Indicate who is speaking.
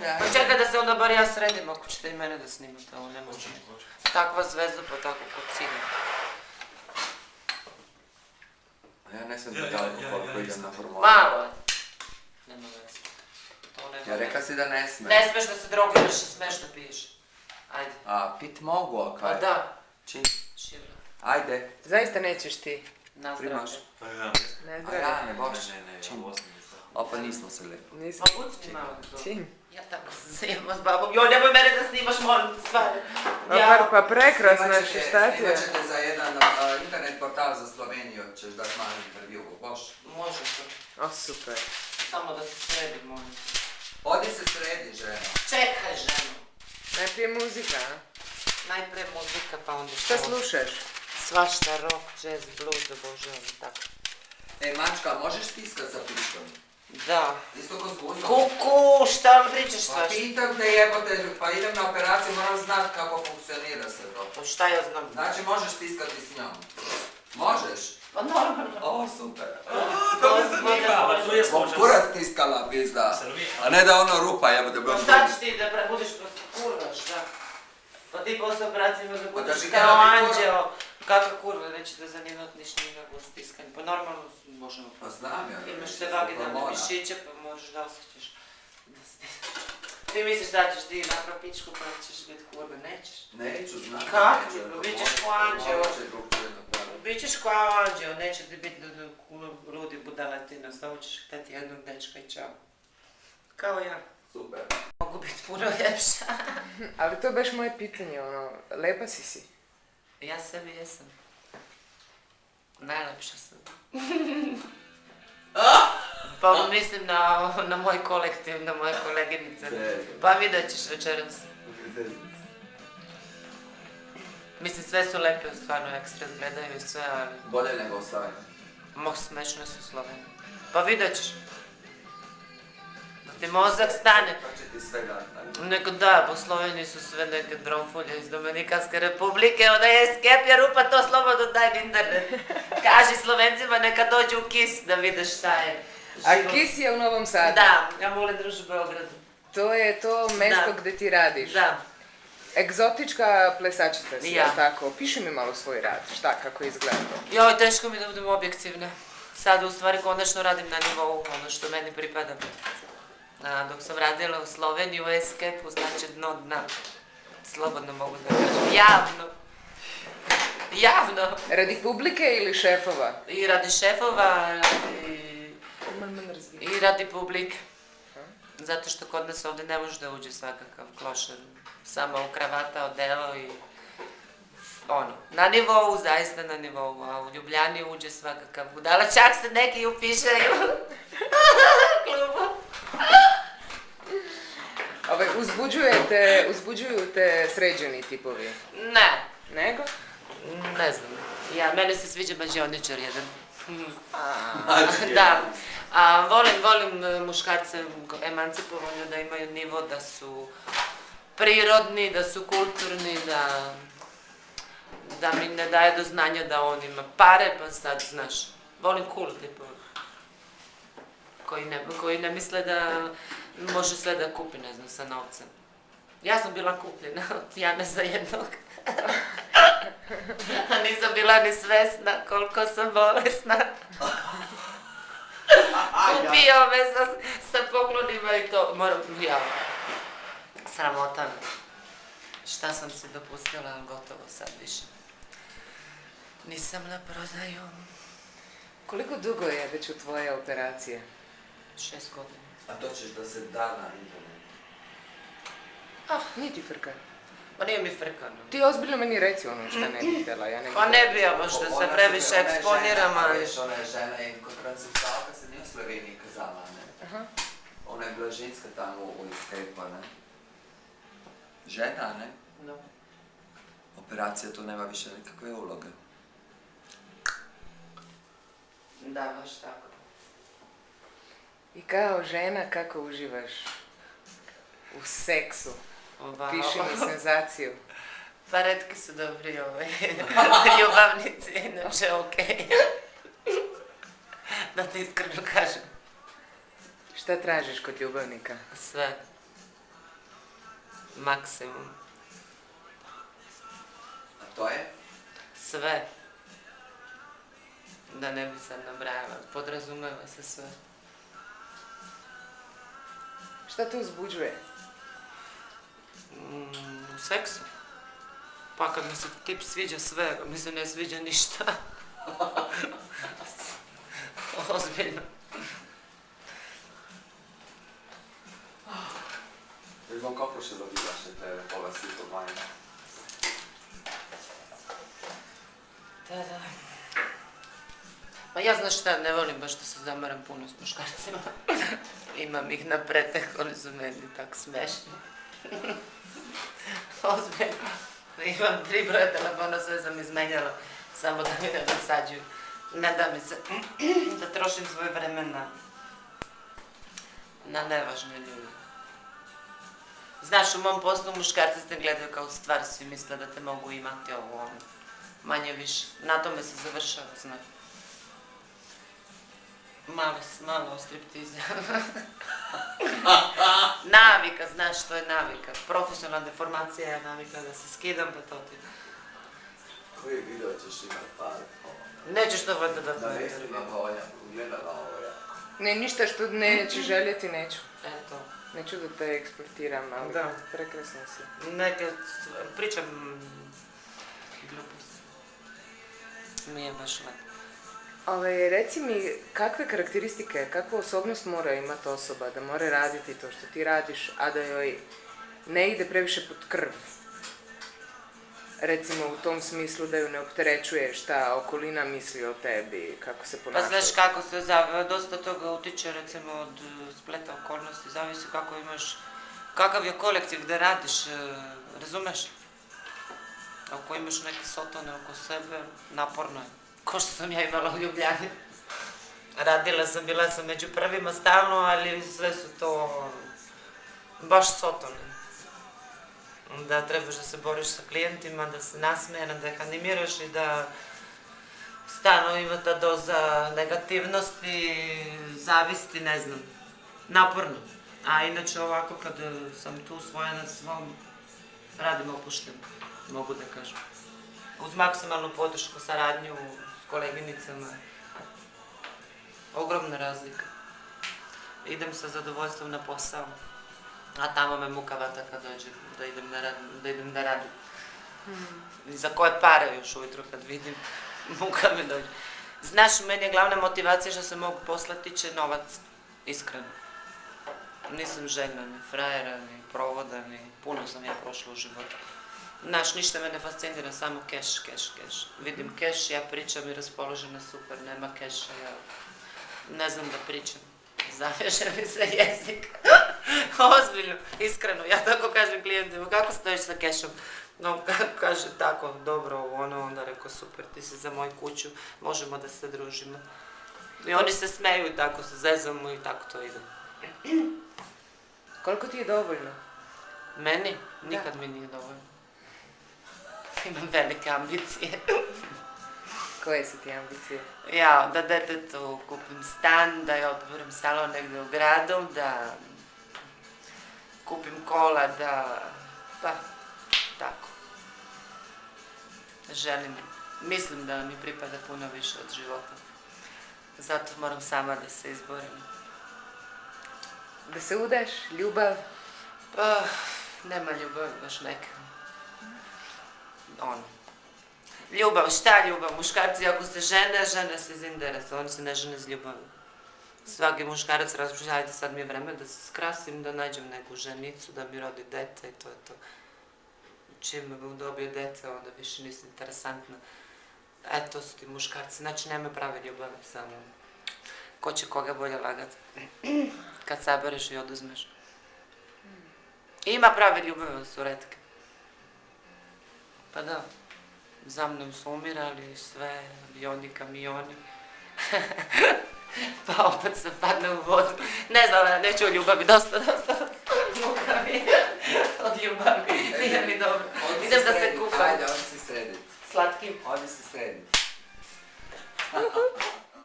Speaker 1: Ajde.
Speaker 2: Pa čekaj da se onda bar ja sredim ako ćete i mene da snimate, ovo nema se. Takva zvezda pa tako kod cilja.
Speaker 1: Ja ne sam pitala koliko idem na formulu.
Speaker 2: Malo. Nema veze. To nema
Speaker 1: Ja rekla si da ne smeš.
Speaker 2: Ne smeš da se drogiraš i smeš da piješ. Ajde.
Speaker 1: A, pit mogu, a
Speaker 2: Pa
Speaker 1: kaj?
Speaker 2: da.
Speaker 1: Čim?
Speaker 2: Šira.
Speaker 1: Ajde.
Speaker 3: Zaista nećeš ti.
Speaker 2: Na
Speaker 1: Primaš.
Speaker 2: zdravlje.
Speaker 3: Ne
Speaker 1: A
Speaker 3: zdravlje.
Speaker 1: ja ne boš.
Speaker 4: Ne,
Speaker 1: Čim?
Speaker 4: ja
Speaker 1: Opa, nismo se lijepo.
Speaker 3: Nisam.
Speaker 2: Pa pucni malo to.
Speaker 3: Čim?
Speaker 2: Ja tako se zajebam s babom. Joj, nemoj mene da snimaš, molim te, stvarno.
Speaker 3: Pa prekrasno je, šta ti je?
Speaker 1: Snimat ćete za jedan internet portal za Sloveniju, ćeš dat malo intervju, boš?
Speaker 2: Može to.
Speaker 3: O, super.
Speaker 2: Samo da se sredim, molim te.
Speaker 1: Odi se sredi, ženo.
Speaker 2: Čekaj, ženo.
Speaker 3: Najprije muzika, a?
Speaker 2: Najprije muzika, pa onda
Speaker 3: Šta slušaš?
Speaker 2: Svašta, rock, jazz, blues, obožavam, tako.
Speaker 1: Mačka, možeš stiskat sa pištom?
Speaker 2: Da.
Speaker 1: Isto ko s guzom?
Speaker 2: Kuku, šta vam pričaš
Speaker 1: Pa
Speaker 2: svašta?
Speaker 1: pitam te jebote, pa idem na operaciju, moram znat kako funkcionira sve to.
Speaker 2: Pa šta ja znam?
Speaker 1: Znači možeš stiskati s njom? Možeš?
Speaker 2: Pa normalno.
Speaker 1: O, super.
Speaker 2: To me zanima.
Speaker 4: Tu je
Speaker 1: Bom
Speaker 4: slučaj.
Speaker 1: kurac stiskala, pizda. A ne da ono rupa jebote.
Speaker 2: Pa šta ćeš ti da budeš prosto kurva, šta? Pa ti posle operacije da
Speaker 1: da
Speaker 2: budeš
Speaker 1: bi
Speaker 2: kao
Speaker 1: kada bi kurva-
Speaker 2: anđeo. Kakva kurva, neće da zanimati ni nego stiskanje. Pa normalno možemo.
Speaker 1: Pa znam ja.
Speaker 2: Imaš te vaginalne mišiće pa možeš da osjećaš. Ti misliš da ćeš ti naprav pičku pa ćeš biti kurva, nećeš?
Speaker 1: Neću, znam.
Speaker 2: Kako? Bit ćeš ko anđeo.
Speaker 1: anđeo.
Speaker 2: Bićeš kao anđeo, neće ti biti rudi budalatina, samo ćeš htjeti jednog dečka i čao. Kao ja.
Speaker 1: Super.
Speaker 2: Mogu biti puno ljepša.
Speaker 3: Ali to je baš moje pitanje, ono, lepa si.
Speaker 2: Ja sebi jesam. Najlepša sam. Pa mislim na moj kolektiv, na moje koleginice. Pa vidjet ćeš večeras. Mislim, sve su lepe, stvarno, jak se razgledaju i sve, ali...
Speaker 1: Bolje nego ostane.
Speaker 2: Smešne su Slovenije. Pa vidjet ćeš. Da ti mozak stane.
Speaker 1: Pa će ti sve dati.
Speaker 2: Nego da, po Sloveniji su sve neke dronfulje iz Dominikanske republike, ona je skepja rupa, to slobodno daj na internet. Kaži Slovencima neka dođu u KIS da vide šta je.
Speaker 3: A KIS je u Novom Sadu?
Speaker 2: Da, ja volim družu Beogradu.
Speaker 3: To je to mjesto
Speaker 2: Da.
Speaker 3: gdje ti radiš?
Speaker 2: Da.
Speaker 3: Egzotička plesačica si,
Speaker 2: Ja.
Speaker 3: jel tako? Piši mi malo svoj rad, šta, kako izgleda to?
Speaker 2: Joj, teško mi da budem objektivna. Sad u stvari konačno radim na nivou, ono što meni pripada. Dok sam radila u Sloveniji, u Escape-u, znači dno dna. Slobodno mogu da kažem. Javno. Javno.
Speaker 3: Radi publike ili šefova?
Speaker 2: I radi šefova i radi publike. Zato što kod nas ovdje ne može da uđe svakakav klošar. Samo u kravata, odelo i ono, na nivou, zaista na nivou, a u Ljubljani uđe svakakav budala, čak se neki upišaju. Klubu.
Speaker 3: Uzbuđuju te sređeni tipovi?
Speaker 2: Ne,
Speaker 3: Nego?
Speaker 2: ne znam. Mene se sviđa mađioničar jedan.
Speaker 1: Znači,
Speaker 2: Da. Volim muškarce emancipovane, da imaju nivo, da su prirodni, da su kulturni, da mi ne daje do znanja da on ima pare, pa sad, znaš, volim cool tipove. Koji ne misle da može sve da kupi, ne znam, sa novcem. Ja sam bila kupljena od Jane za jednog. A nisam bila ni svesna koliko sam bolesna. Kupio me sa poklonima i to, sramota me. Šta sam si dopustila, gotovo sad više. Nisam na prodaju.
Speaker 3: Koliko dugo je već u tvoje operacije?
Speaker 2: 6 godina.
Speaker 1: A to ćeš da se da na internetu.
Speaker 3: Nije ti frka.
Speaker 2: Pa nije mi frkano.
Speaker 3: Ti ozbiljno meni reci ono što ne bih htjela, ja ne bih
Speaker 2: Pa ne bi ja baš da se previše eksponiram, ali...
Speaker 1: Ona je žena in kot transseksualka se ni v Sloveniji kazala, ne?
Speaker 3: Aha.
Speaker 1: Ona je bila ženska tamo u Escape-u, ne? Žena, ne?
Speaker 2: No.
Speaker 1: Operacija tu nema više nikakve uloge.
Speaker 2: Da, baš tako.
Speaker 3: I kao žena kako uživaš u seksu?
Speaker 2: Wow.
Speaker 3: Piši mi senzaciju.
Speaker 2: Pa retki su dobri ljubavnici, inače okej. Da ti iskreno kažem.
Speaker 3: Šta tražiš kod ljubavnika?
Speaker 2: Sve. maksimum.
Speaker 1: A to je?
Speaker 2: Sve. Da ne bi sad nabrajala, podrazumeva se sve.
Speaker 3: Šta te uzbuđuje?
Speaker 2: U seksu. Pa kad mi se tip sviđa sve, mi se ne sviđa ništa. Ozbiljno.
Speaker 1: Vem kako še dobivaš te povlastovanja?
Speaker 2: Da. Pa ja znaš šta, ne volim baš da se zamaram puno s muškarcima. Imam ih na pretek, oni su meni tako smešni. Ozbiljno. Imam 3 broja telefona, sve sam izmenjala, samo da mi ne dosađuju. Ne da mi se da trošim svoje vremena na nevažne ljude. Znaš, u mom poslu muškarci te gledaju kao stvar, svi misle da te mogu imati ovo, ono, manje više. Na tome se završava, znaš. Malo striptiza. Navika, znaš što je navika. Profesionalna deformacija je navika da se skidam, pa to ti.
Speaker 1: Koji video ćeš imati par?
Speaker 2: Nećeš to vada da
Speaker 1: Da ne snimam gledala ovo ja.
Speaker 3: Ne, ništa što neće željeti, neću.
Speaker 2: Eto.
Speaker 3: Neću da te eksploatiram, ali
Speaker 2: Da.
Speaker 3: prekrasna si.
Speaker 2: Neke pričam gluposti. Mi je baš lepo.
Speaker 3: Reci mi, kakve karakteristike, kakvu osobnost mora imati osoba da mora raditi to što ti radiš, a da joj ne ide previše pod krv? Recimo u tom smislu da ju ne opterećuje šta okolina misli o tebi, kako se
Speaker 2: Pa
Speaker 3: ponaša.
Speaker 2: znaš kako se dosta toga utiče recimo od spleta okolnosti, zavisi kako imaš, kakav je kolektiv gdje radiš, razumeš? Ako imaš neke sotone oko sebe, naporno je. Ko što sam ja imala u Ljubljani. Radila sam, bila sam među prvima stalno, ali sve su to baš sotone. Da trebaš da se boriš sa klijentima, da se nasmeje, da ih animiraš i da stalno ima ta doza negativnosti, zavisti, ne znam, naporno. A inače ovako kad sam tu svoja na svom, radim opušteno, mogu da kažem. Uz maksimalnu podršku, saradnju s koleginicama. Ogromna razlika. Idem sa zadovoljstvom na posao, a tamo me muka vata kad dođem da idem da radim. I za koje pare još ujutro kad vidim, muka me dođe. Znaš, meni je glavna motivacija što se mogu poslati tiče novac, iskreno. Nisam željna ni frajera, ni provoda, ni puno sam ja prošla u životu. Znaš, ništa me ne fascinira, samo keš. Vidim keš, ja pričam i raspoložena super, nema keša, ja ne znam da pričam. Zaveže mi se jezik. Ozbiljno, iskreno, ja tako kažem klijentima, kako stojiš sa kešom? No, kaže tako, dobro, onda rekao, super, ti si za moju kuću, možemo da se družimo. I oni se smeju i tako se zezamo i tako to ide.
Speaker 3: Koliko ti je dovoljno?
Speaker 2: Meni? Nikad mi nije dovoljno. Imam velike ambicije.
Speaker 3: Koje su ti ambicije?
Speaker 2: Ja, da detetu kupim stan, da je otvorim salon negdje u gradu, da kupim kola, da... pa, tako. Želim, mislim da mi pripada puno više od života. Zato moram sama da se izborim.
Speaker 3: Da se udaš, ljubav?
Speaker 2: Pa, nema ljubavi baš neka. Ljubav, šta ljubav? Muškarci ako se žene se iz interesa, oni se ne žene iz ljubavi. Svaki muškarac razmišlja, ajde sad mi je vreme da se skrasim, da nađem neku ženicu, da mi rodi dete i to je to. Čim dobije dete, onda više nisi interesantna. To su ti muškarci, znači nema prave ljubavi, samo ko će koga bolje lagati. Kad sabereš i oduzmeš. Ima prave ljubavi, su retke. Pa da, za mnom su umirali sve, avioni, kamioni. Pa opet se padne u vodu. Ne znam, neću o ljubavi, dosta. Muka mi od ljubavi, nije mi dobro. Idem da se kupam.
Speaker 1: Ajde, odi si sredit.
Speaker 2: Slatkim.
Speaker 1: Odi si sredit.